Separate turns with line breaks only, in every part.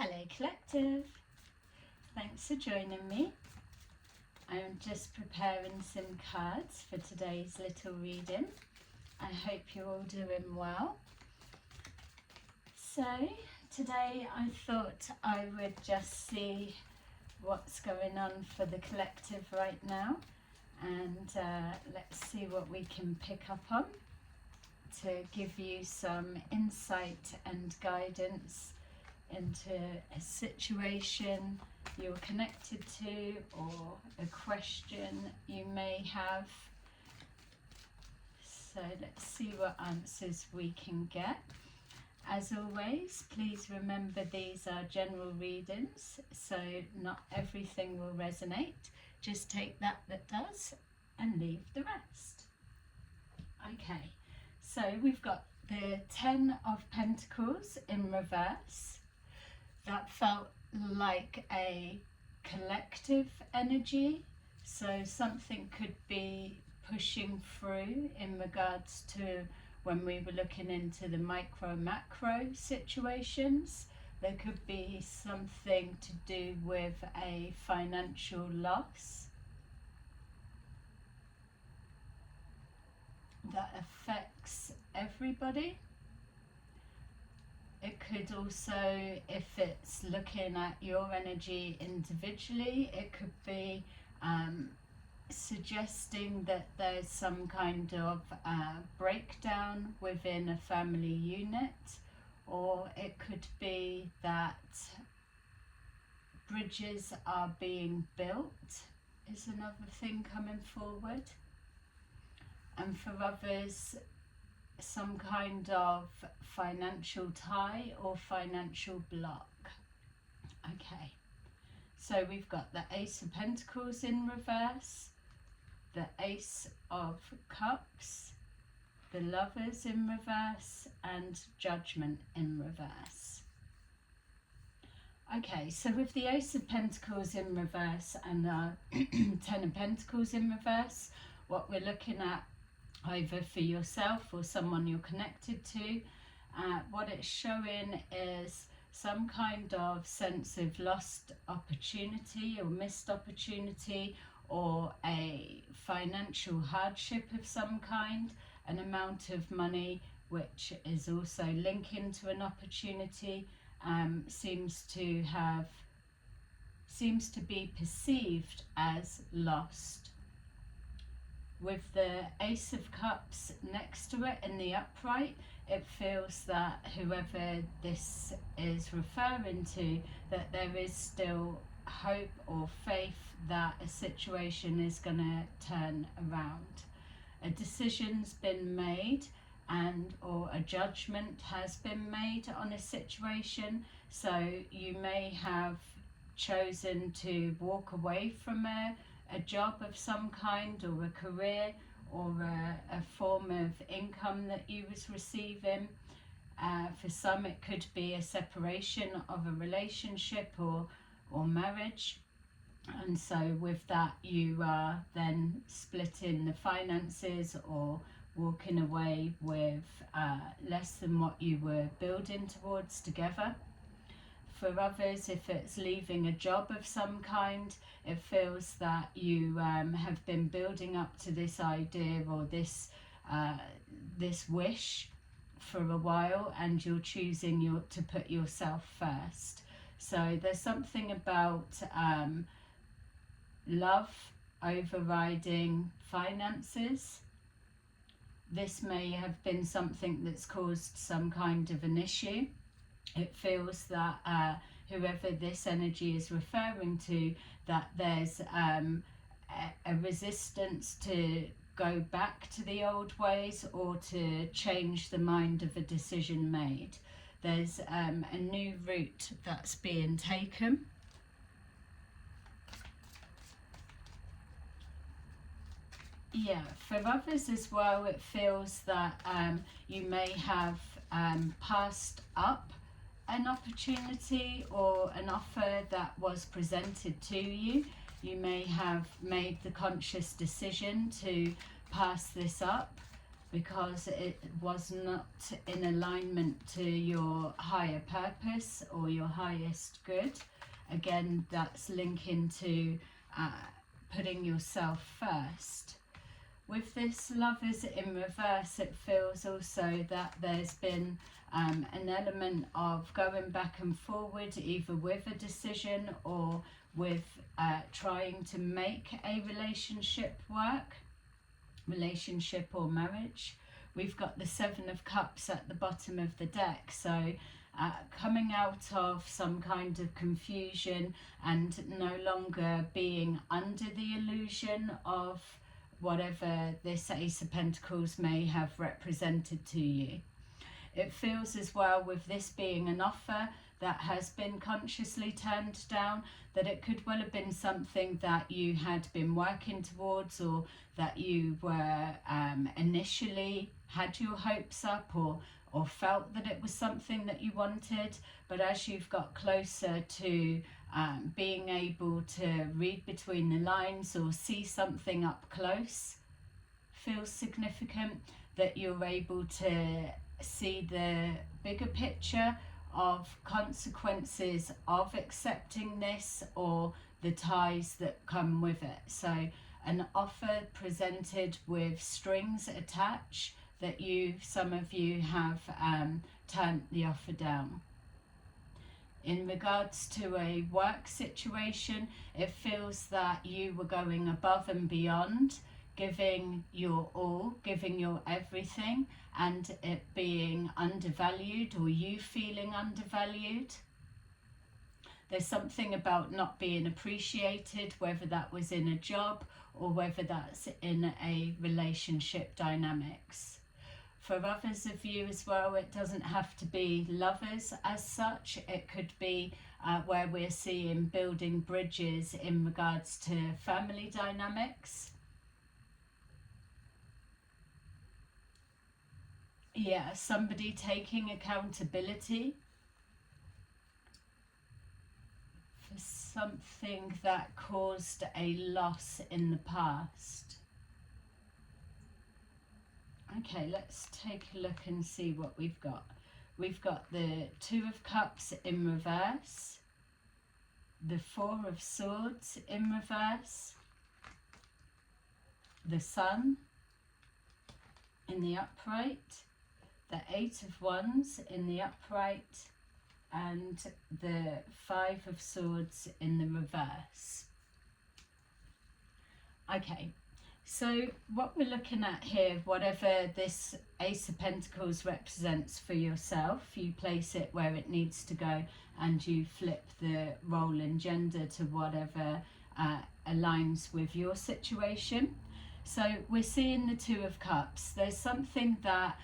Hello Collective, thanks for joining me. I'm just preparing some cards for today's little reading. I hope you're all doing well. So today I thought I would just see what's going on for the collective right now, and let's see what we can pick up on to give you some insight and guidance into a situation you're connected to or a question you may have. So let's see what answers we can get. As always, please remember these are general readings, so not everything will resonate. Just take that does and leave the rest. Okay, so we've got the 10 of Pentacles in reverse. That felt like a collective energy, so something could be pushing through in regards to when we were looking into the micro-macro situations. There could be something to do with a financial loss that affects everybody. It could also, if it's looking at your energy individually, it could be suggesting that there's some kind of breakdown within a family unit, or it could be that bridges are being built is another thing coming forward. And for others, some kind of financial tie or financial block. Okay, so we've got the Ace of Pentacles in reverse, the Ace of Cups, the Lovers in reverse, and Judgment in reverse. Okay, so with the Ace of Pentacles in reverse and the 10 of Pentacles in reverse, what we're looking at either for yourself or someone you're connected to, what it's showing is some kind of sense of lost opportunity or missed opportunity, or a financial hardship of some kind, an amount of money which is also linking to an opportunity, seems to be perceived as lost. With the Ace of Cups next to it in the upright, it feels that whoever this is referring to, that there is still hope or faith that a situation is going to turn around. A decision's been made, and or a judgment has been made on a situation, so you may have chosen to walk away from a job of some kind, or a career, or a form of income that you was receiving. For some it could be a separation of a relationship or marriage, and so with that you are then splitting the finances or walking away with less than what you were building towards together. For others, if it's leaving a job of some kind, it feels that you have been building up to this idea or this wish for a while, and you're choosing to put yourself first. So there's something about love overriding finances. This may have been something that's caused some kind of an issue. It feels that whoever this energy is referring to, that there's a resistance to go back to the old ways or to change the mind of a decision made. There's a new route that's being taken. Yeah, for others as well, it feels that you may have passed up an opportunity or an offer that was presented to you. You may have made the conscious decision to pass this up, because it was not in alignment to your higher purpose or your highest good. Again, that's linking to putting yourself first. With this Lovers in reverse, it feels also that there's been an element of going back and forward, either with a decision or with trying to make a relationship work, relationship or marriage. We've got the Seven of Cups at the bottom of the deck, so coming out of some kind of confusion and no longer being under the illusion of whatever this Ace of Pentacles may have represented to you. It feels as well, with this being an offer that has been consciously turned down, that it could well have been something that you had been working towards, or that you were initially had your hopes up, or felt that it was something that you wanted, but as you've got closer to being able to read between the lines or see something up close, feels significant that you're able to see the bigger picture of consequences of accepting this, or the ties that come with it. So an offer presented with strings attached, that some of you have turned the offer down. In regards to a work situation, it feels that you were going above and beyond, giving your all, giving your everything, and it being undervalued, or you feeling undervalued. There's something about not being appreciated, whether that was in a job or whether that's in a relationship dynamics. For others of you as well, it doesn't have to be lovers as such. It could be where we're seeing building bridges in regards to family dynamics. Yeah, somebody taking accountability for something that caused a loss in the past. Okay, let's take a look and see what we've got. We've got the Two of Cups in reverse, the Four of Swords in reverse, the Sun in the upright, the Eight of Wands in the upright, and the Five of Swords in the reverse. Okay. So what we're looking at here, whatever this Ace of Pentacles represents for yourself, you place it where it needs to go, and you flip the role and gender to whatever aligns with your situation. So we're seeing the Two of Cups. There's something that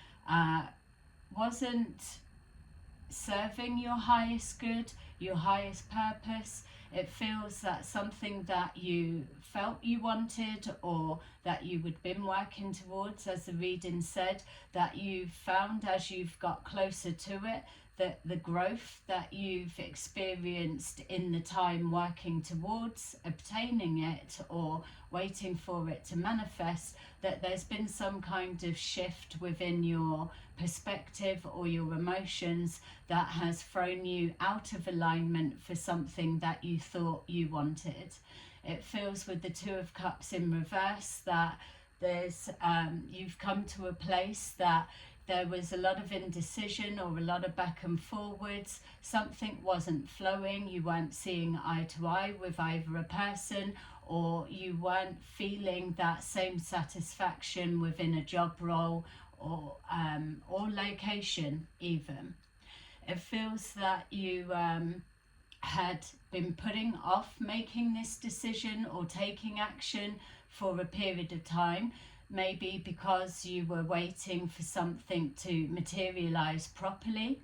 wasn't serving your highest good, your highest purpose. It feels that something that you felt you wanted, or that you had been working towards, as the reading said, that you've found as you've got closer to it, that the growth that you've experienced in the time working towards obtaining it or waiting for it to manifest, that there's been some kind of shift within your perspective or your emotions that has thrown you out of alignment for something that you thought you wanted. It feels with the Two of Cups in reverse that there's you've come to a place that there was a lot of indecision or a lot of back and forwards. Something wasn't flowing. You weren't seeing eye to eye with either a person, or you weren't feeling that same satisfaction within a job role or location even. It feels that you had been putting off making this decision or taking action for a period of time, maybe because you were waiting for something to materialize properly.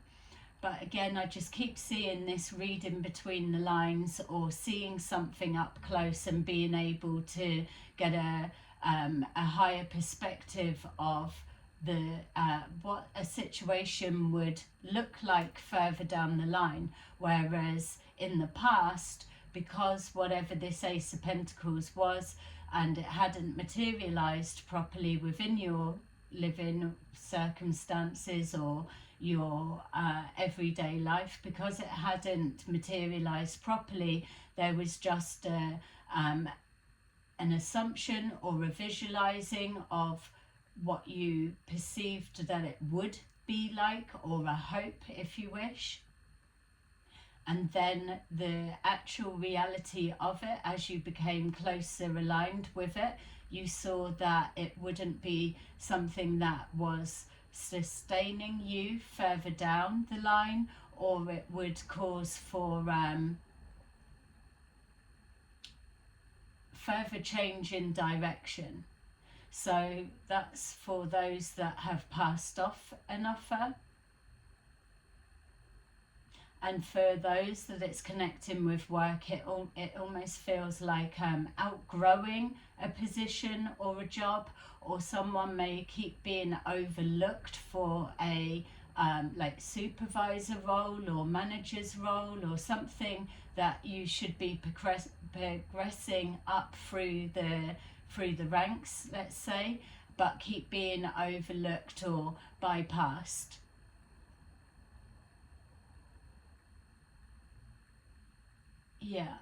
But again, I just keep seeing this reading between the lines, or seeing something up close and being able to get a higher perspective of the what a situation would look like further down the line. Whereas in the past, because whatever this Ace of Pentacles was, and it hadn't materialized properly within your living circumstances or your everyday life, because it hadn't materialized properly. There was just an assumption or a visualizing of what you perceived that it would be like, or a hope, if you wish. And then the actual reality of it, as you became closer aligned with it, you saw that it wouldn't be something that was sustaining you further down the line, or it would cause for further change in direction. So that's for those that have passed off an offer. And for those that it's connecting with work, it almost feels like outgrowing a position or a job, or someone may keep being overlooked for a like supervisor role or manager's role, or something that you should be progressing up through the ranks, let's say, but keep being overlooked or bypassed. Yeah.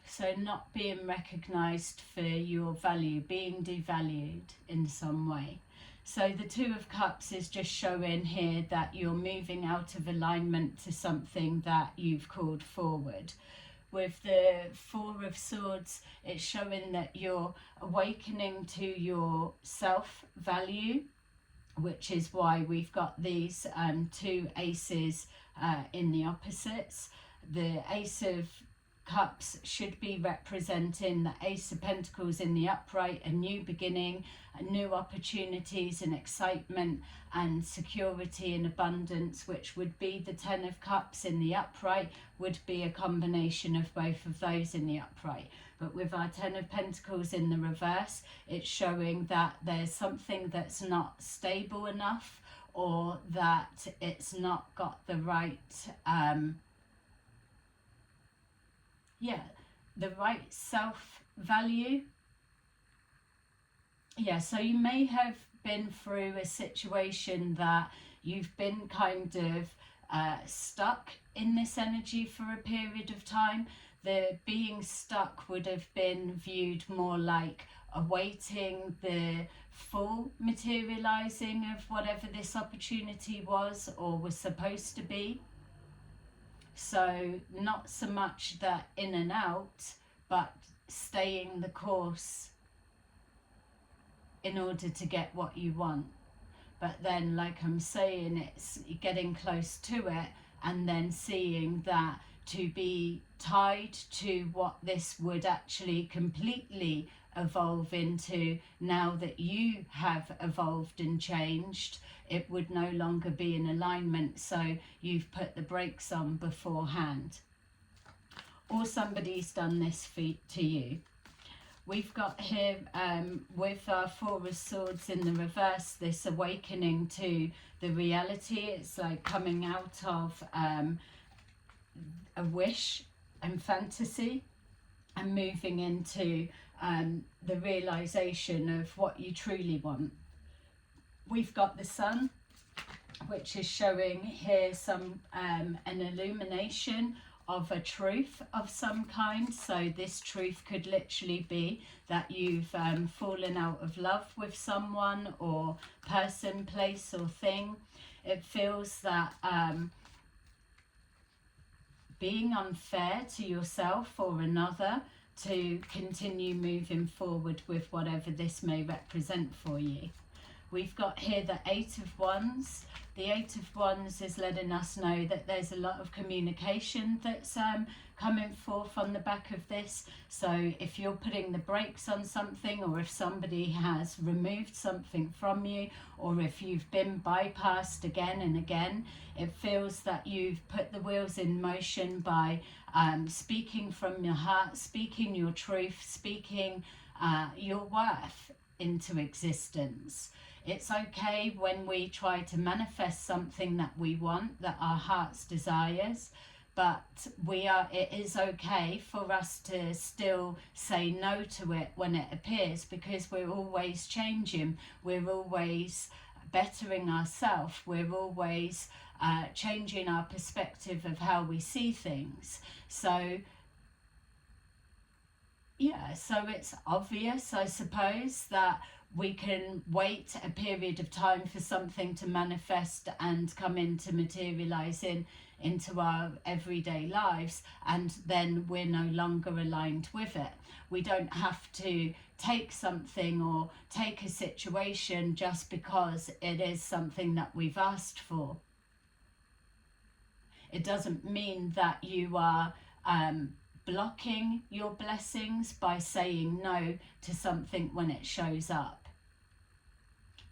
So not being recognized for your value, being devalued in some way. So the Two of Cups is just showing here that you're moving out of alignment to something that you've called forward. With the Four of Swords, it's showing that you're awakening to your self-value, which is why we've got these two aces in the opposites. The Ace of Cups should be representing the Ace of Pentacles in the upright, a new beginning, new opportunities and excitement and security and abundance, which would be the Ten of Cups in the upright, would be a combination of both of those in the upright. But with our Ten of Pentacles in the reverse, it's showing that there's something that's not stable enough, or that it's not got the right the right self-value. So you may have been through a situation that you've been kind of stuck in this energy for a period of time. The being stuck would have been viewed more like awaiting the full materializing of whatever this opportunity was or was supposed to be. So not so much that in and out, but staying the course in order to get what you want. But then, like I'm saying, it's getting close to it and then seeing that to be tied to what this would actually completely evolve into, now that you have evolved and changed, it would no longer be in alignment, so you've put the brakes on beforehand. Or somebody's done this to you. We've got here with our Four of Swords in the reverse, this awakening to the reality. It's like coming out of a wish and fantasy and moving into the realization of what you truly want. We've got the Sun, which is showing here some an illumination of a truth of some kind. So this truth could literally be that you've fallen out of love with someone, or person, place or thing. It feels that being unfair to yourself or another to continue moving forward with whatever this may represent for you. We've got here the Eight of Wands. The Eight of Wands is letting us know that there's a lot of communication that's coming forth on the back of this. So if you're putting the brakes on something, or if somebody has removed something from you, or if you've been bypassed again and again, it feels that you've put the wheels in motion by speaking from your heart, speaking your truth, speaking your worth into existence. It's okay when we try to manifest something that we want, that our heart's desires, but it is okay for us to still say no to it when it appears, because we're always changing, we're always bettering ourselves, we're always changing our perspective of how we see things. So yeah, so it's obvious, I suppose, that we can wait a period of time for something to manifest and come into materializing into our everyday lives, and then we're no longer aligned with it. We don't have to take something or take a situation just because it is something that we've asked for. It doesn't mean that you are blocking your blessings by saying no to something when it shows up.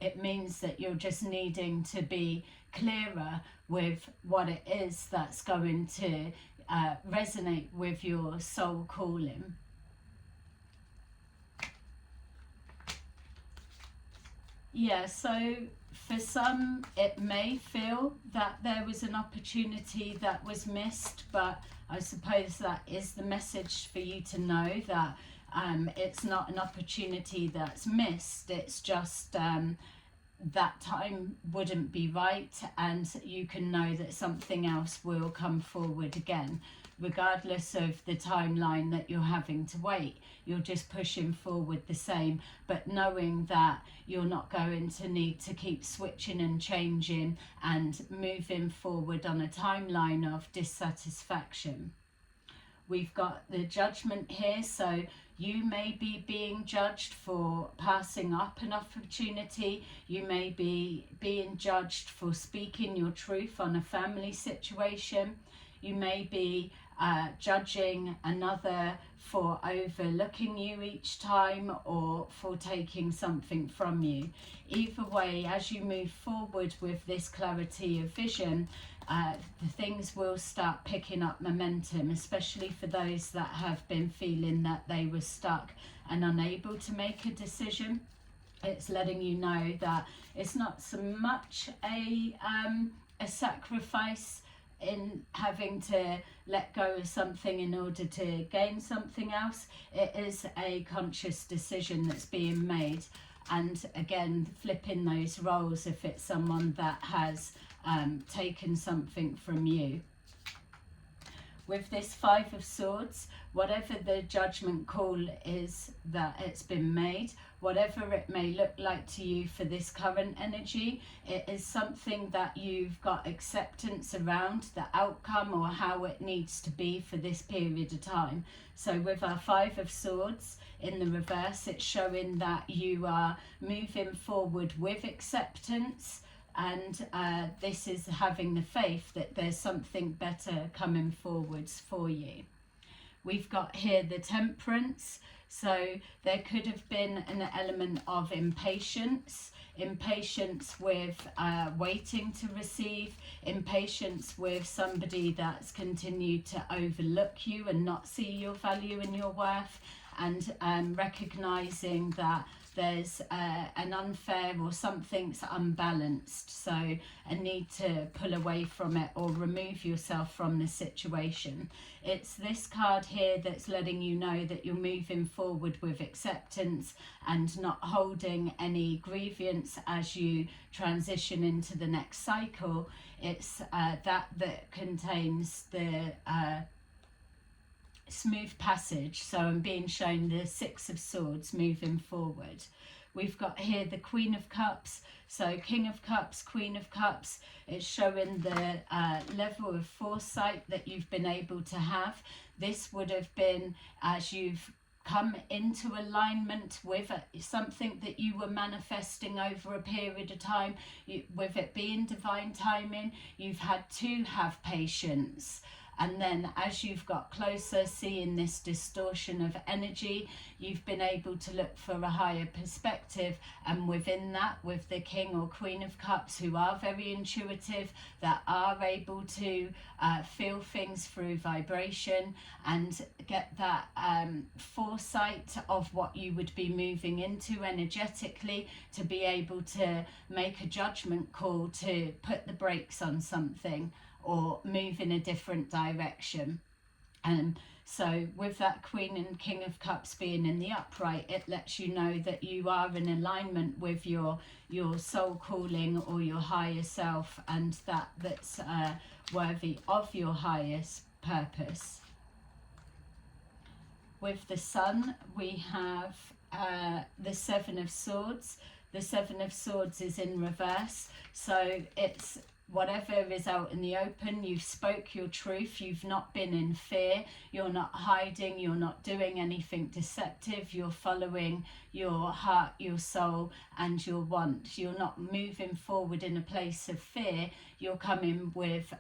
It means that you're just needing to be clearer with what it is that's going to resonate with your soul calling. Yeah, so for some it may feel that there was an opportunity that was missed, but I suppose that is the message for you to know that it's not an opportunity that's missed, it's just that time wouldn't be right, and you can know that something else will come forward again. Regardless of the timeline that you're having to wait, you're just pushing forward the same, but knowing that you're not going to need to keep switching and changing and moving forward on a timeline of dissatisfaction. We've got the judgment here, so you may be being judged for passing up an opportunity. You may be being judged for speaking your truth on a family situation. You may be judging another for overlooking you each time, or for taking something from you. Either way, as you move forward with this clarity of vision, the things will start picking up momentum, especially for those that have been feeling that they were stuck and unable to make a decision. It's letting you know that it's not so much a sacrifice in having to let go of something in order to gain something else. It is a conscious decision that's being made. And again, flipping those roles if it's someone that has taken something from you. With this Five of Swords, whatever the judgment call is that it's been made, whatever it may look like to you for this current energy, it is something that you've got acceptance around the outcome or how it needs to be for this period of time. So with our Five of Swords in the reverse, it's showing that you are moving forward with acceptance, and this is having the faith that there's something better coming forwards for you. We've got here the Temperance, so there could have been an element of impatience with waiting to receive, impatience with somebody that's continued to overlook you and not see your value and your worth, and recognizing that there's an unfair or something's unbalanced, so a need to pull away from it or remove yourself from the situation. It's this card here that's letting you know that you're moving forward with acceptance and not holding any grievance as you transition into the next cycle. It's that contains the smooth passage. So I'm being shown the Six of Swords moving forward. We've got here the Queen of Cups, so King of Cups, Queen of Cups. It's showing the level of foresight that you've been able to have. This would have been as you've come into alignment with something that you were manifesting over a period of time. With it being divine timing, you've had to have patience. And then as you've got closer, seeing this distortion of energy, you've been able to look for a higher perspective. And within that, with the King or Queen of Cups, who are very intuitive, that are able to feel things through vibration and get that foresight of what you would be moving into energetically, to be able to make a judgment call to put the brakes on something, or move in a different direction. So with that Queen and King of Cups being in the upright, it lets you know that you are in alignment with your soul calling or your higher self, and that's worthy of your highest purpose. With the Sun, we have the Seven of Swords. The Seven of Swords is in reverse, so it's whatever is out in the open. You've spoke your truth. You've not been in fear. You're not hiding. You're not doing anything deceptive. You're following your heart, your soul, and your want. You're not moving forward in a place of fear. You're coming with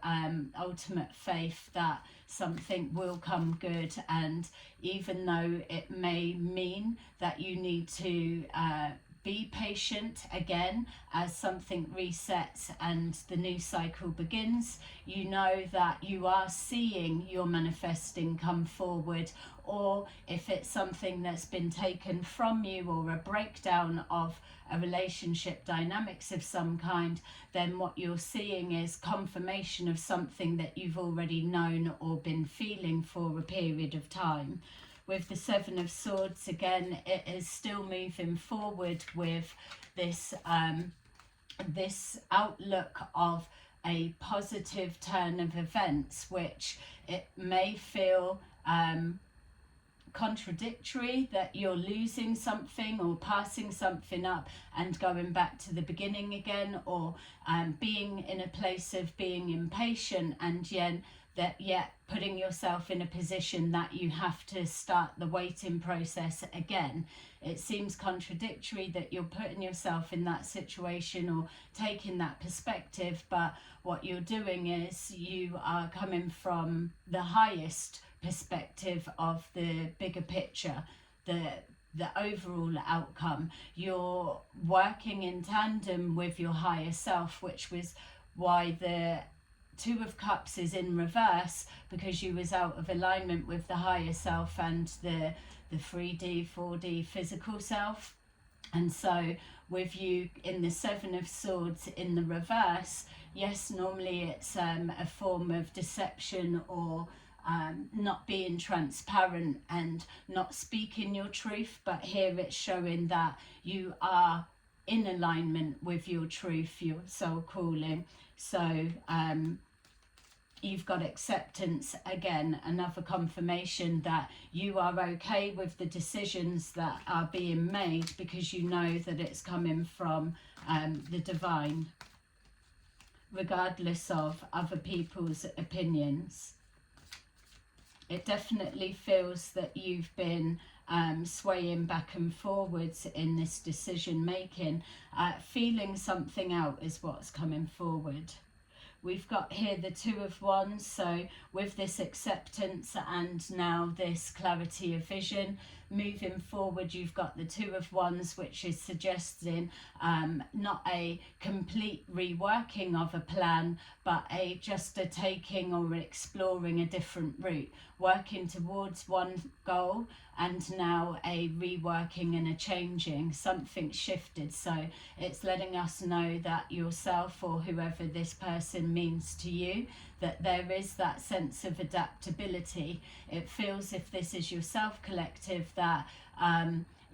ultimate faith that something will come good, and even though it may mean that you need to be patient again as something resets and the new cycle begins, you know that you are seeing your manifesting come forward. Or if it's something that's been taken from you, or a breakdown of a relationship dynamics of some kind, then what you're seeing is confirmation of something that you've already known or been feeling for a period of time. With the Seven of Swords, again, it is still moving forward with this this outlook of a positive turn of events, which it may feel contradictory that you're losing something or passing something up and going back to the beginning again, or being in a place of being impatient and yet putting yourself in a position that you have to start the waiting process again. It seems contradictory that you're putting yourself in that situation or taking that perspective, but what you're doing is you are coming from the highest perspective of the bigger picture, the overall outcome. You're working in tandem with your higher self, which was why the Two of Cups is in reverse, because you was out of alignment with the higher self and the 3D, 4D physical self. And so with you in the Seven of Swords in the reverse, yes, normally it's a form of deception or not being transparent and not speaking your truth, but here it's showing that you are in alignment with your truth, your soul calling. So you've got acceptance, again, another confirmation that you are okay with the decisions that are being made, because you know that it's coming from the divine, regardless of other people's opinions. It definitely feels that you've been swaying back and forwards in this decision making. Feeling something out is what's coming forward. We've got here the Two of Wands, so with this acceptance and now this clarity of vision, moving forward, you've got the Two of Wands, which is suggesting not a complete reworking of a plan, but just a taking or exploring a different route, working towards one goal, and now a reworking and a changing, something shifted. So it's letting us know that yourself, or whoever this person means to you, that there is that sense of adaptability. It feels, if this is yourself collective, that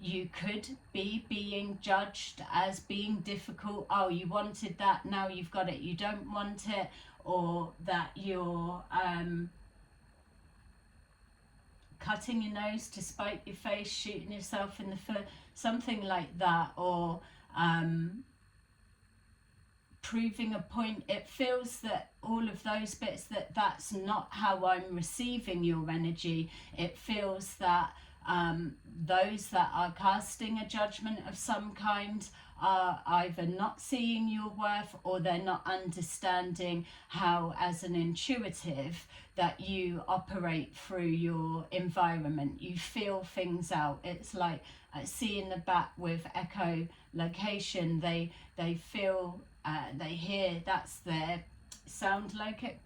you could be being judged as being difficult. Oh, you wanted that, now you've got it, you don't want it. Or that you're cutting your nose to spite your face, shooting yourself in the foot, something like that. Or proving a point. It feels that all of those bits, that's not how I'm receiving your energy. It feels that those that are casting a judgment of some kind are either not seeing your worth, or they're not understanding how, as an intuitive, that you operate through your environment. You feel things out. It's like seeing the bat with echolocation. They feel, they hear, that's their sound, like it.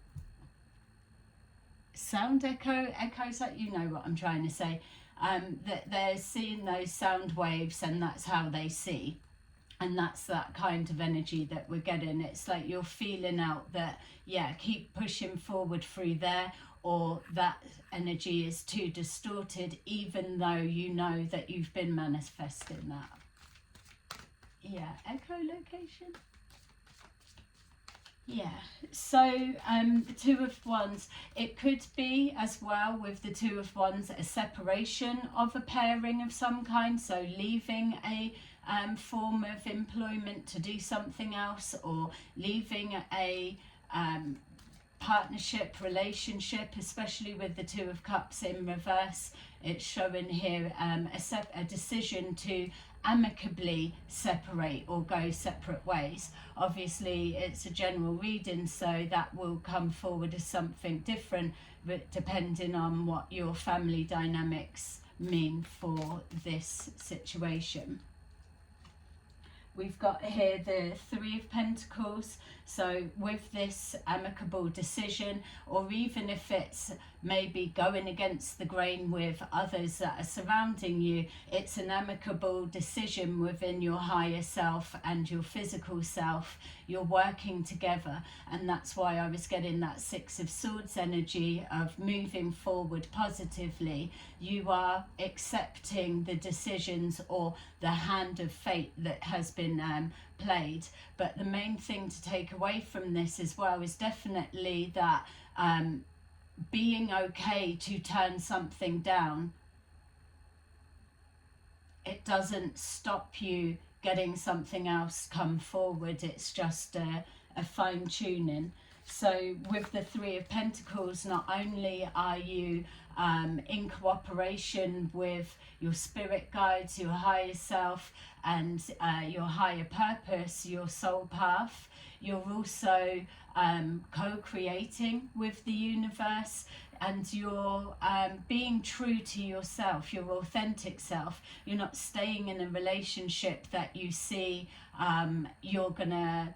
Sound echoes, that, you know what I'm trying to say. That they're seeing those sound waves, and that's how they see. And that's that kind of energy that we're getting. It's like you're feeling out that, yeah, keep pushing forward through there, or that energy is too distorted, even though you know that you've been manifesting that. Yeah, echolocation. Yeah, so the Two of Wands, it could be as well with the Two of Wands a separation of a pairing of some kind, so leaving a form of employment to do something else, or leaving a partnership, relationship, especially with the Two of Cups in reverse. It's showing here a decision to amicably separate or go separate ways. Obviously it's a general reading, so that will come forward as something different, but depending on what your family dynamics mean for this situation. We've got here the Three of Pentacles. So with this amicable decision, or even if it's maybe going against the grain with others that are surrounding you, it's an amicable decision within your higher self and your physical self. You're working together, and that's why I was getting that Six of Swords energy of moving forward positively. You are accepting the decisions or the hand of fate that has been played. But the main thing to take away from this as well is definitely that being okay to turn something down, it doesn't stop you getting something else come forward. It's just a fine tuning. So with the Three of Pentacles, not only are you in cooperation with your spirit guides, your higher self, and your higher purpose, your soul path, you're also co-creating with the universe, and you're being true to yourself, your authentic self. You're not staying in a relationship that you see you're gonna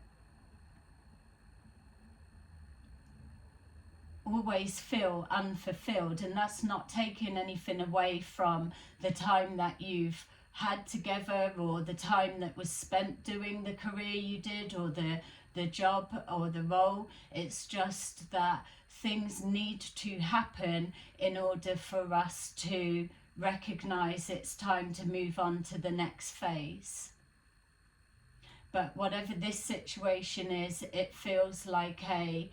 always feel unfulfilled, and that's not taking anything away from the time that you've had together, or the time that was spent doing the career you did, or the job or the role. It's just that things need to happen in order for us to recognize it's time to move on to the next phase. But whatever this situation is, it feels like a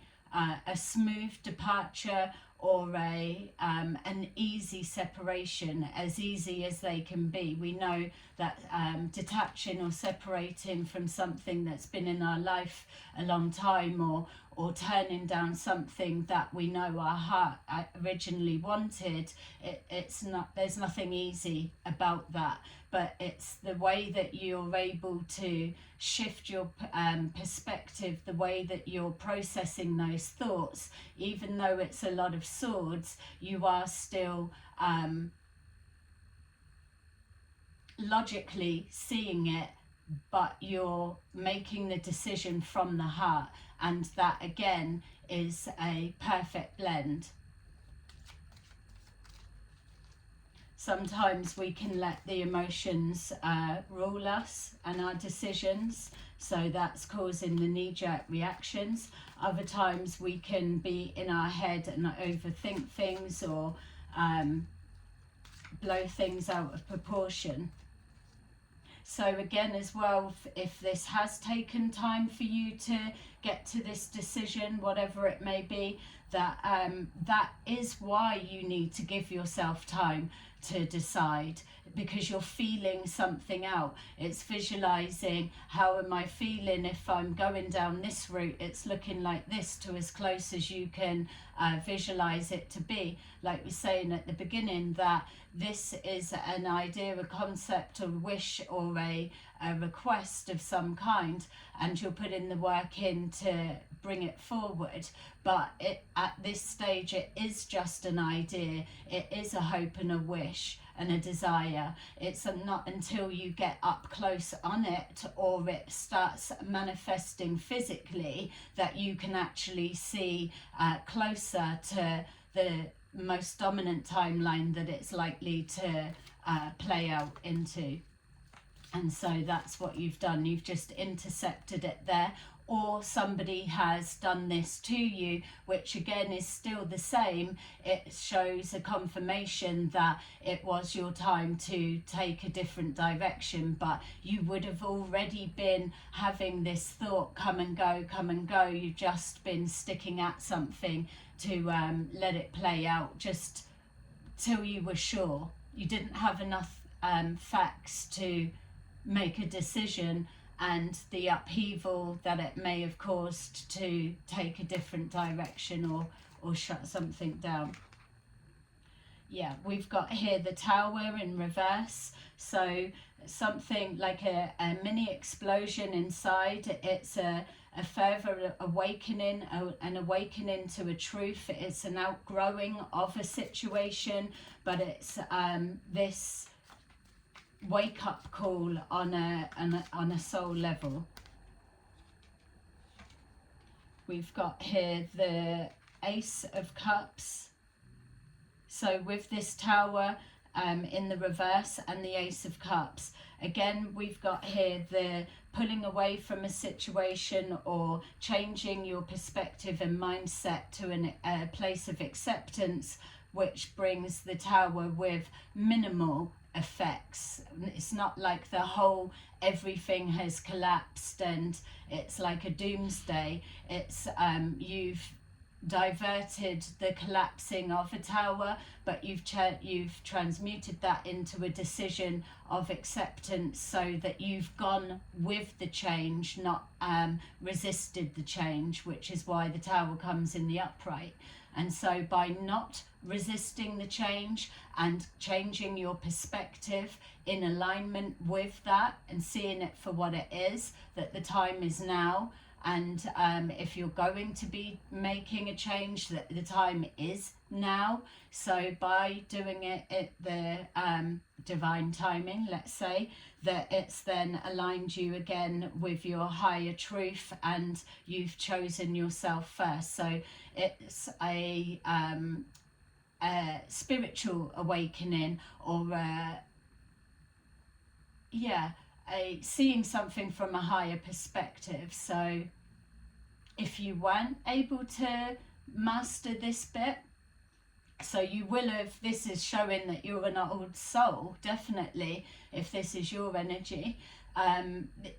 smooth departure, or an easy separation, as easy as they can be. We know that detaching or separating from something that's been in our life a long time, or turning down something that we know our heart originally wanted, it's not, there's nothing easy about that. But it's the way that you're able to shift your perspective, the way that you're processing those thoughts. Even though it's a lot of swords, you are still logically seeing it, but you're making the decision from the heart, and that again is a perfect blend. Sometimes we can let the emotions rule us and our decisions, so that's causing the knee-jerk reactions. Other times we can be in our head and overthink things, or blow things out of proportion. So again as well, if this has taken time for you to get to this decision, whatever it may be, that that is why you need to give yourself time to decide, because you're feeling something out. It's visualizing, how am I feeling if I'm going down this route? It's looking like this, to as close as you can visualize it to be. Like we were saying at the beginning, that this is an idea, a concept, a wish, or a request of some kind, and you're putting the work in to bring it forward. But at this stage, it is just an idea. It is a hope and a wish and a desire. It's not until you get up close on it, or it starts manifesting physically, that you can actually see closer to the most dominant timeline that it's likely to play out into. And so that's what you've done. You've just intercepted it there, or somebody has done this to you, which again is still the same. It shows a confirmation that it was your time to take a different direction, but you would have already been having this thought come and go, come and go. You've just been sticking at something to let it play out just till you were sure. You didn't have enough facts to make a decision, and the upheaval that it may have caused to take a different direction or shut something down. Yeah, we've got here the Tower in reverse, so something like a mini explosion inside. It's a further awakening, an awakening to a truth. It's an outgrowing of a situation, but it's this wake-up call on a soul level. We've got here the Ace of Cups. So with this Tower in the reverse and the Ace of Cups, again we've got here the pulling away from a situation or changing your perspective and mindset to a place of acceptance, which brings the Tower with minimal effects. It's not like the whole everything has collapsed and it's like a doomsday. It's you've diverted the collapsing of a tower, but you've transmuted that into a decision of acceptance, so that you've gone with the change, not resisted the change, which is why the Tower comes in the upright. And so by not resisting the change and changing your perspective in alignment with that and seeing it for what it is, that the time is now, and if you're going to be making a change, that the time is now. So by doing it at the divine timing, let's say, that it's then aligned you again with your higher truth, and you've chosen yourself first. So it's a spiritual awakening, or a seeing something from a higher perspective. So if you weren't able to master this bit, so you will have, this is showing that you're an old soul, definitely, if this is your energy,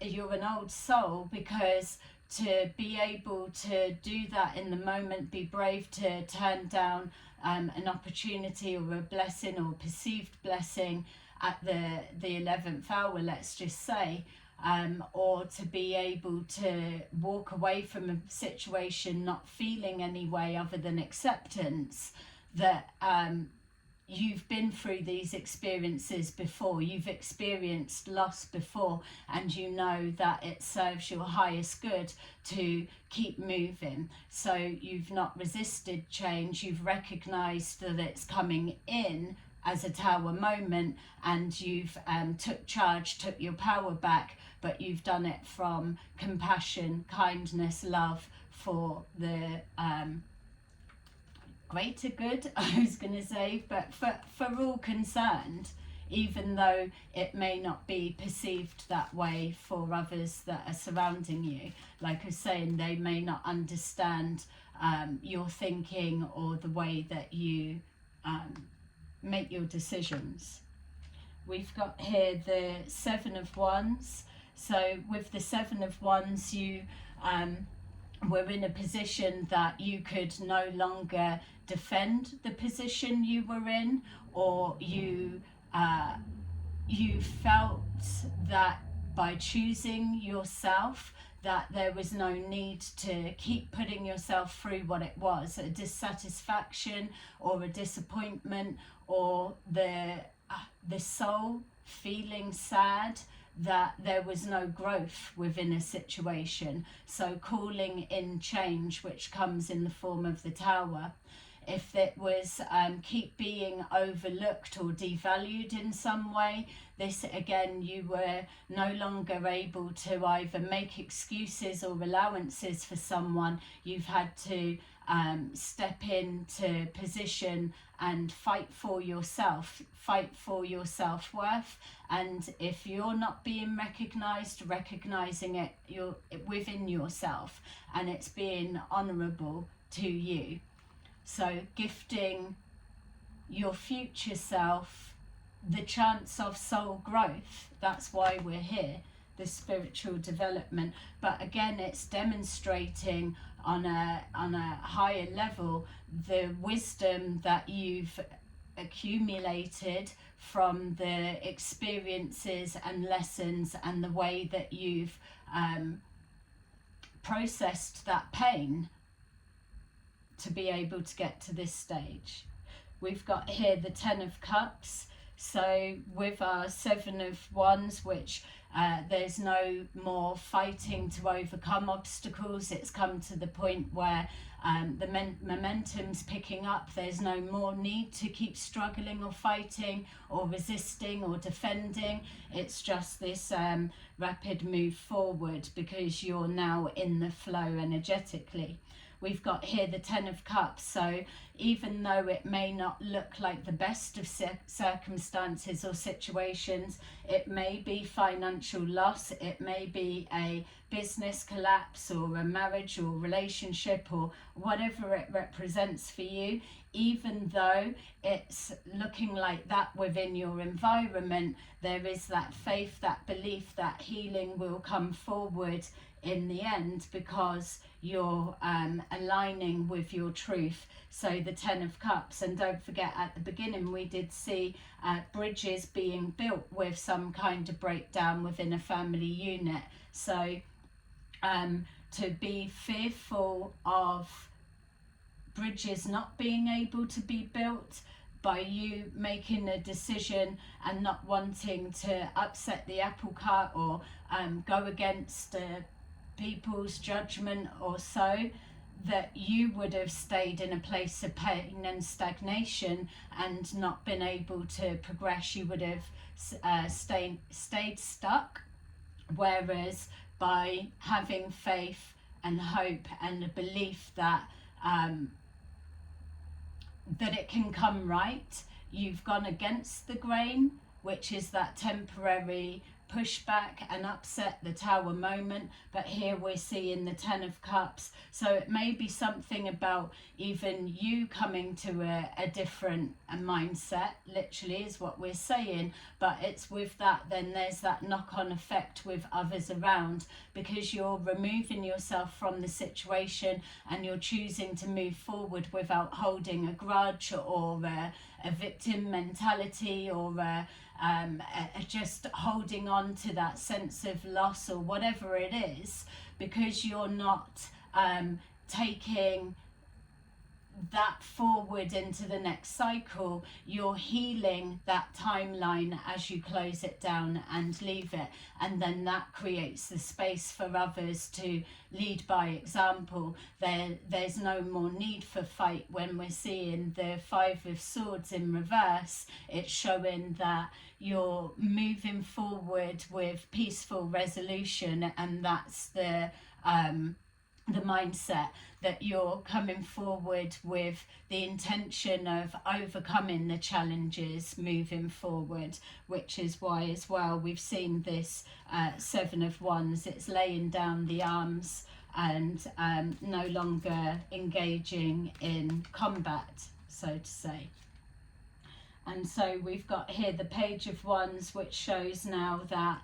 you're an old soul, because to be able to do that in the moment, be brave to turn down an opportunity or a blessing or perceived blessing at the 11th hour, let's just say, or to be able to walk away from a situation not feeling any way other than acceptance, that you've been through these experiences before, you've experienced loss before, and you know that it serves your highest good to keep moving. So you've not resisted change, you've recognized that it's coming in as a Tower moment, and you've took charge, took your power back, but you've done it from compassion, kindness, love for the greater good, I was going to say, but for all concerned, even though it may not be perceived that way for others that are surrounding you. Like I was saying, they may not understand your thinking or the way that you make your decisions. We've got here the Seven of Wands. So with the Seven of Wands, you were in a position that you could no longer defend the position you were in, or you felt that by choosing yourself, that there was no need to keep putting yourself through what it was, a dissatisfaction or a disappointment, or the soul feeling sad that there was no growth within a situation. So calling in change, which comes in the form of the Tower. If it was keep being overlooked or devalued in some way, this again, you were no longer able to either make excuses or allowances for someone. You've had to step into position and fight for yourself, fight for your self-worth. And if you're not being recognized, recognizing it within yourself, and it's being honorable to you. So gifting your future self the chance of soul growth. That's why we're here, the spiritual development. But again, it's demonstrating on a higher level the wisdom that you've accumulated from the experiences and lessons, and the way that you've processed that pain to be able to get to this stage. We've got here the 10 of Cups. So with our 7 of Wands, which there's no more fighting to overcome obstacles. It's come to the point where the momentum's picking up. There's no more need to keep struggling or fighting or resisting or defending. It's just this rapid move forward, because you're now in the flow energetically. We've got here the 10 of Cups. So even though it may not look like the best of circumstances or situations, it may be financial loss, it may be a business collapse or a marriage or relationship or whatever it represents for you, even though it's looking like that within your environment, there is that faith, that belief that healing will come forward in the end, because you're aligning with your truth. So the 10 of Cups, and don't forget at the beginning we did see bridges being built with some kind of breakdown within a family unit. So to be fearful of bridges not being able to be built by you making a decision and not wanting to upset the apple cart or go against people's judgment, or so, that you would have stayed in a place of pain and stagnation and not been able to progress. You would have stayed stuck. Whereas by having faith and hope and a belief that that it can come right, you've gone against the grain, which is that temporary pushback and upset, the Tower moment. But here we're seeing the 10 of Cups. So it may be something about even you coming to a different mindset, literally is what we're saying. But it's with that, then there's that knock-on effect with others around, because you're removing yourself from the situation and you're choosing to move forward without holding a grudge or a victim mentality, or just holding on to that sense of loss or whatever it is, because you're not taking that forward into the next cycle. You're healing that timeline as you close it down and leave it, and then that creates the space for others to lead by example. There's no more need for fight. When we're seeing the 5 of Swords in reverse, it's showing that you're moving forward with peaceful resolution, and that's the mindset, that you're coming forward with the intention of overcoming the challenges moving forward, which is why as well we've seen this 7 of Wands. It's laying down the arms and no longer engaging in combat, so to say. And so we've got here the Page of Wands, which shows now that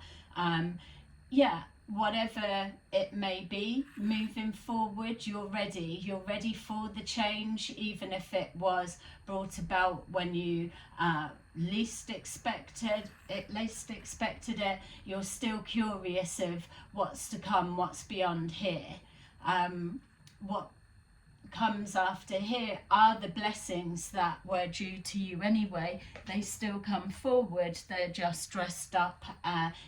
whatever it may be moving forward, you're ready for the change, even if it was brought about when you least expected it. You're still curious of what's to come, what's beyond here. What comes after here are the blessings that were due to you anyway. They still come forward, they're just dressed up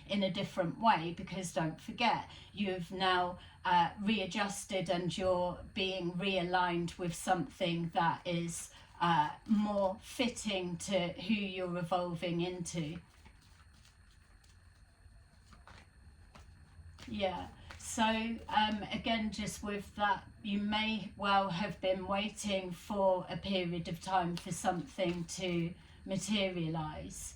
in a different way, because don't forget, you've now readjusted and you're being realigned with something that is more fitting to who you're evolving into. So again, just with that, you may well have been waiting for a period of time for something to materialize,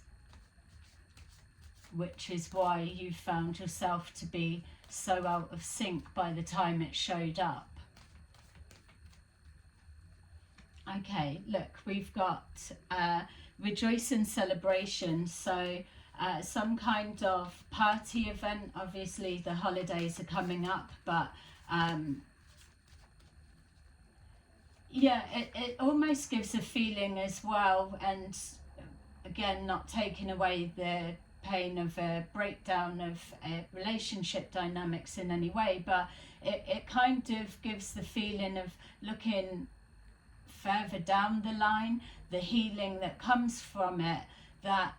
which is why you found yourself to be so out of sync by the time it showed up. Okay, look, we've got rejoice and celebration. So some kind of party event. Obviously the holidays are coming up, but yeah, it almost gives a feeling as well, and again, not taking away the pain of a breakdown of relationship dynamics in any way, but it kind of gives the feeling of looking further down the line, the healing that comes from it, that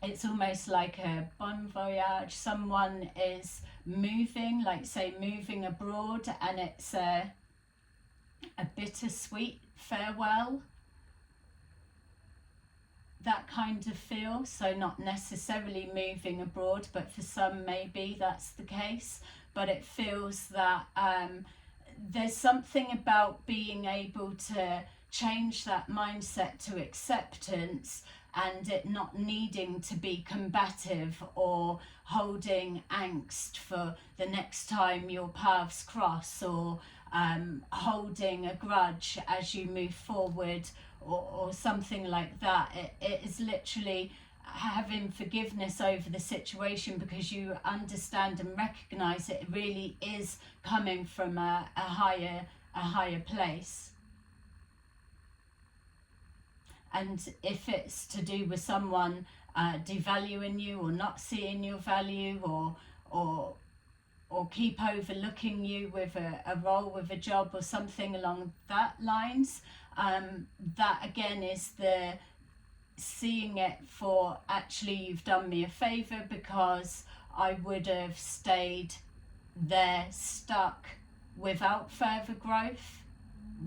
it's almost like a bon voyage. Someone is moving, like say moving abroad, and it's a bittersweet farewell, that kind of feel. So not necessarily moving abroad, but for some maybe that's the case. But it feels that there's something about being able to change that mindset to acceptance, and it not needing to be combative or holding angst for the next time your paths cross, or holding a grudge as you move forward, or something like that. It is literally having forgiveness over the situation, because you understand and recognize it really is coming from a higher place. And if it's to do with someone devaluing you or not seeing your value, or keep overlooking you with a role, with a job or something along that lines, that again is the seeing it for, actually you've done me a favor, because I would have stayed there stuck without further growth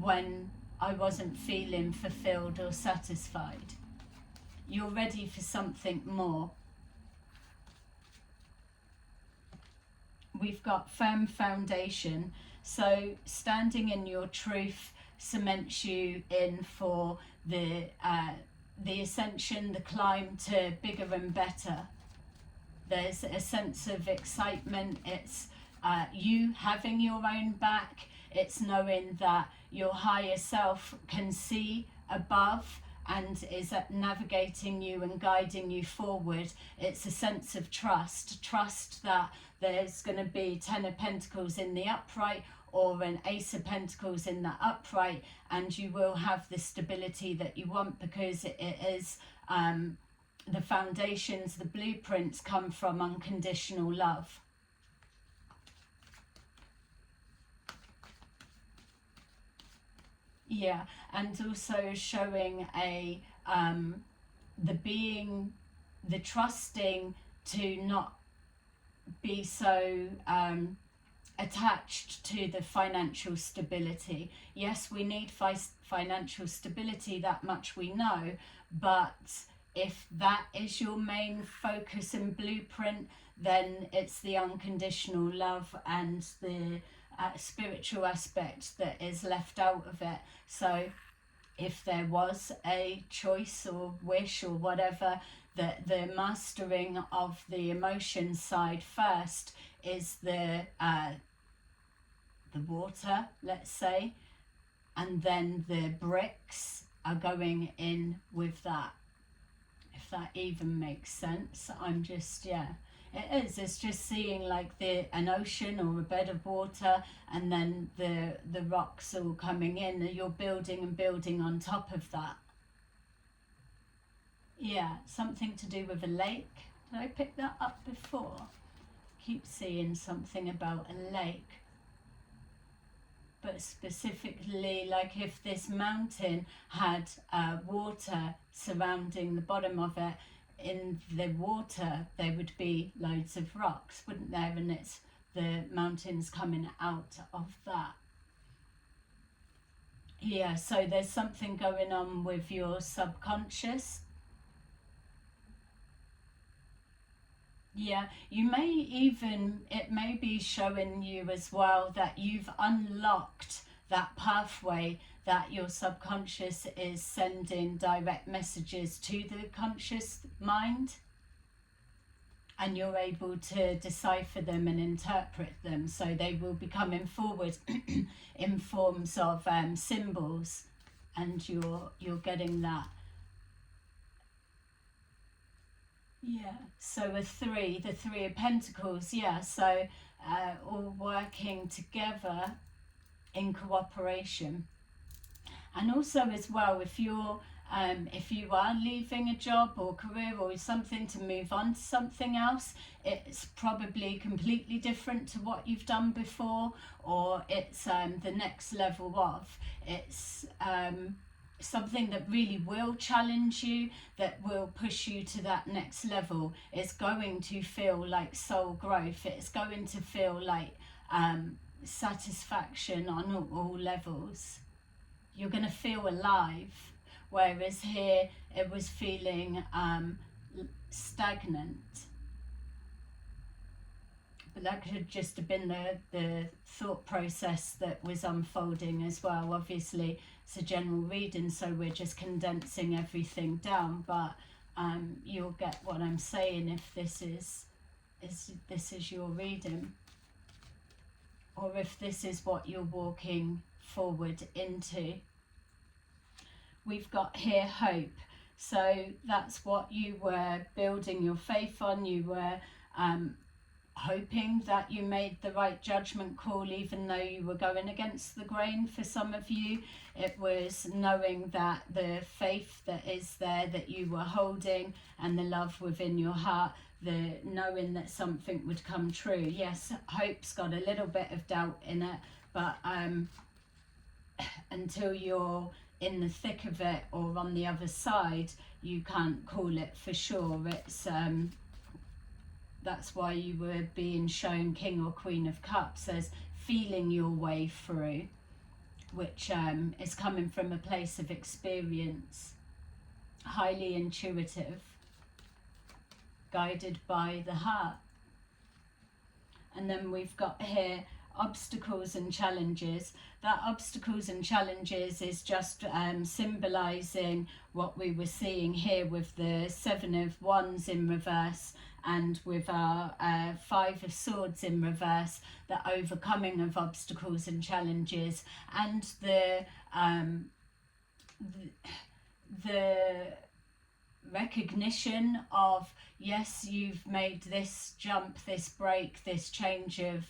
when I wasn't feeling fulfilled or satisfied. You're ready for something more. We've got firm foundation. So standing in your truth cements you in for the ascension, the climb to bigger and better. There's a sense of excitement. It's you having your own back. It's knowing that your higher self can see above and is navigating you and guiding you forward. It's a sense of trust that there's going to be 10 of Pentacles in the upright, or an Ace of Pentacles in the upright, and you will have the stability that you want, because it is the foundations, the blueprints come from unconditional love. Yeah, and also showing a the trusting to not be so attached to the financial stability. Yes, we need financial stability, that much we know, but if that is your main focus and blueprint, then it's the unconditional love and the spiritual aspect that is left out of it. So if there was a choice or wish or whatever, that the mastering of the emotion side first is the water, let's say, and then the bricks are going in with that, if that even makes sense. I'm just, yeah, it is. It's just seeing like an ocean or a bed of water, and then the rocks all coming in, and you're building and building on top of that. Yeah, something to do with a lake. Did I pick that up before? Keep seeing something about a lake. But specifically, like if this mountain had water surrounding the bottom of it, in the water there would be loads of rocks, wouldn't there? And it's the mountains coming out of that. Yeah, so there's something going on with your subconscious. Yeah, you may even, it may be showing you as well that you've unlocked that pathway that your subconscious is sending direct messages to the conscious mind, and you're able to decipher them and interpret them, so they will be coming forward in forms of symbols, and you're getting that. Yeah, so the Three of Pentacles, yeah, so all working together in cooperation. And also as well, if you are leaving a job or career or something to move on to something else, it's probably completely different to what you've done before, or it's the next level of, it's something that really will challenge you, that will push you to that next level. It's going to feel like soul growth. It's going to feel like satisfaction on all levels. You're going to feel alive, whereas here it was feeling stagnant. But that could just have been the thought process that was unfolding as well. Obviously, it's a general reading, so we're just condensing everything down, but you'll get what I'm saying if this is your reading, or if this is what you're walking forward into. We've got here hope. So that's what you were building your faith on. You were hoping that you made the right judgment call, even though you were going against the grain. For some of you, it was knowing that the faith that is there that you were holding, and the love within your heart, the knowing that something would come true. Yes, hope's got a little bit of doubt in it, but until you're in the thick of it or on the other side, you can't call it for sure. It's that's why you were being shown King or Queen of Cups as feeling your way through, which is coming from a place of experience, highly intuitive, guided by the heart. And then we've got here obstacles and challenges. That obstacles and challenges is just symbolizing what we were seeing here with the Seven of Wands in reverse, and with our Five of Swords in reverse, the overcoming of obstacles and challenges, and the recognition of, yes, you've made this jump, this break, this change of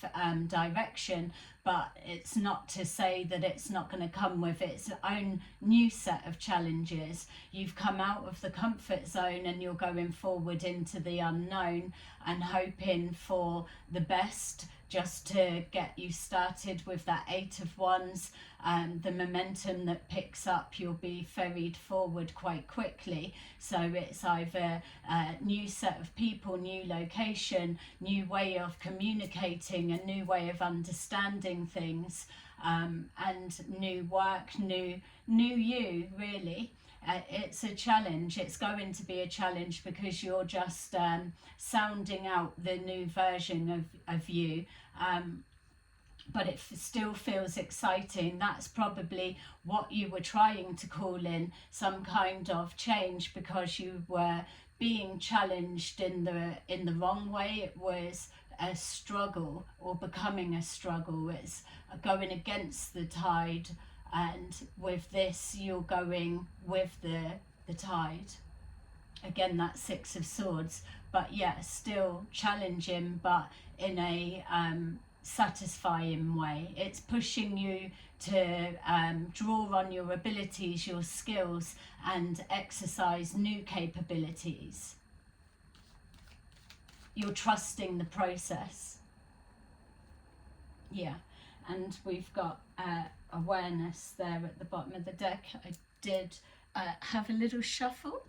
direction, but it's not to say that it's not going to come with its own new set of challenges. You've come out of the comfort zone and you're going forward into the unknown and hoping for the best, just to get you started with that Eight of Wands. The momentum that picks up, you'll be ferried forward quite quickly. So it's either a new set of people, new location, new way of communicating, a new way of understanding things, and new work, new you, really. It's a challenge. It's going to be a challenge because you're just sounding out the new version of you. But it still feels exciting. That's probably what you were trying to call in, some kind of change, because you were being challenged in the wrong way. It was a struggle, or becoming a struggle. It's going against the tide, and with this you're going with the tide. Again, that Six of Swords, but yeah, still challenging, but in a satisfying way. It's pushing you to draw on your abilities, your skills, and exercise new capabilities. You're trusting the process. Yeah, and we've got awareness there at the bottom of the deck. I did have a little shuffle,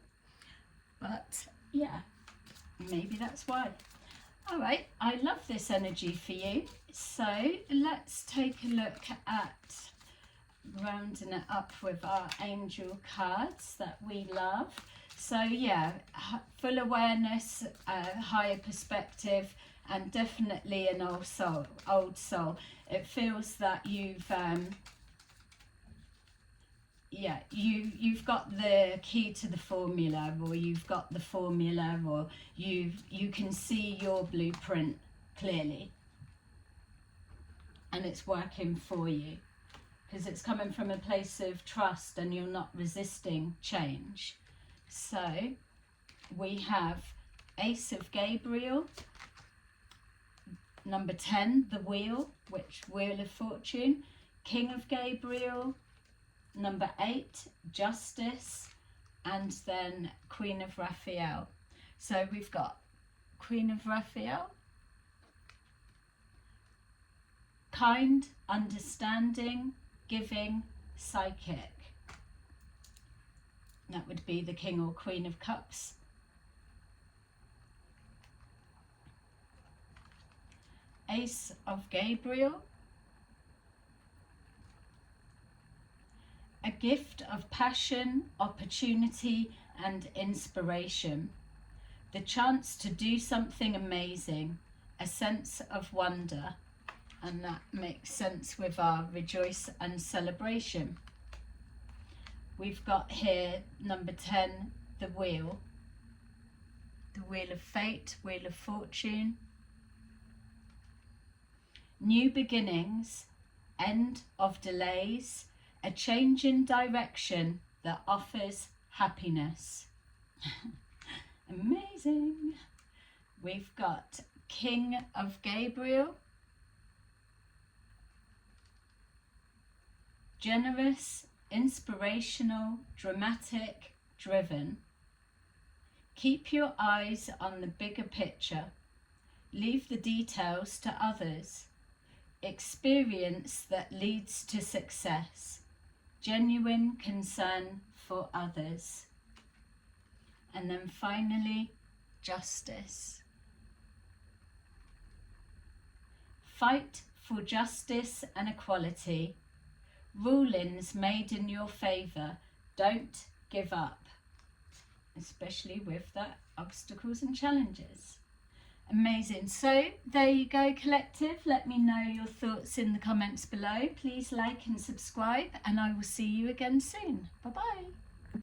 but yeah, maybe that's why. All right, I love this energy for you. So let's take a look at rounding it up with our angel cards that we love. So yeah, full awareness, higher perspective, and definitely an old soul. It feels that you've you've got the key to the formula, or you've got the formula, or you can see your blueprint clearly, and it's working for you because it's coming from a place of trust and you're not resisting change. So we have Ace of Gabriel, number 10, the Wheel, which Wheel of Fortune, King of Gabriel, number 8, Justice, and then Queen of Raphael. So we've got Queen of Raphael, kind, understanding, giving, psychic. That would be the King or Queen of Cups. Ace of Gabriel, a gift of passion, opportunity, and inspiration. The chance to do something amazing, a sense of wonder. And that makes sense with our rejoice and celebration. We've got here number 10, the Wheel. The Wheel of Fate, Wheel of Fortune. New beginnings, end of delays, a change in direction that offers happiness. Amazing. We've got King of Gabriel, generous, inspirational, dramatic, driven. Keep your eyes on the bigger picture. Leave the details to others. Experience that leads to success. Genuine concern for others. And then finally, Justice. Fight for justice and equality. Rulings made in your favour. Don't give up, especially with the obstacles and challenges. Amazing. So there you go, collective. Let me know your thoughts in the comments below. Please like and subscribe, and I will see you again soon. Bye bye.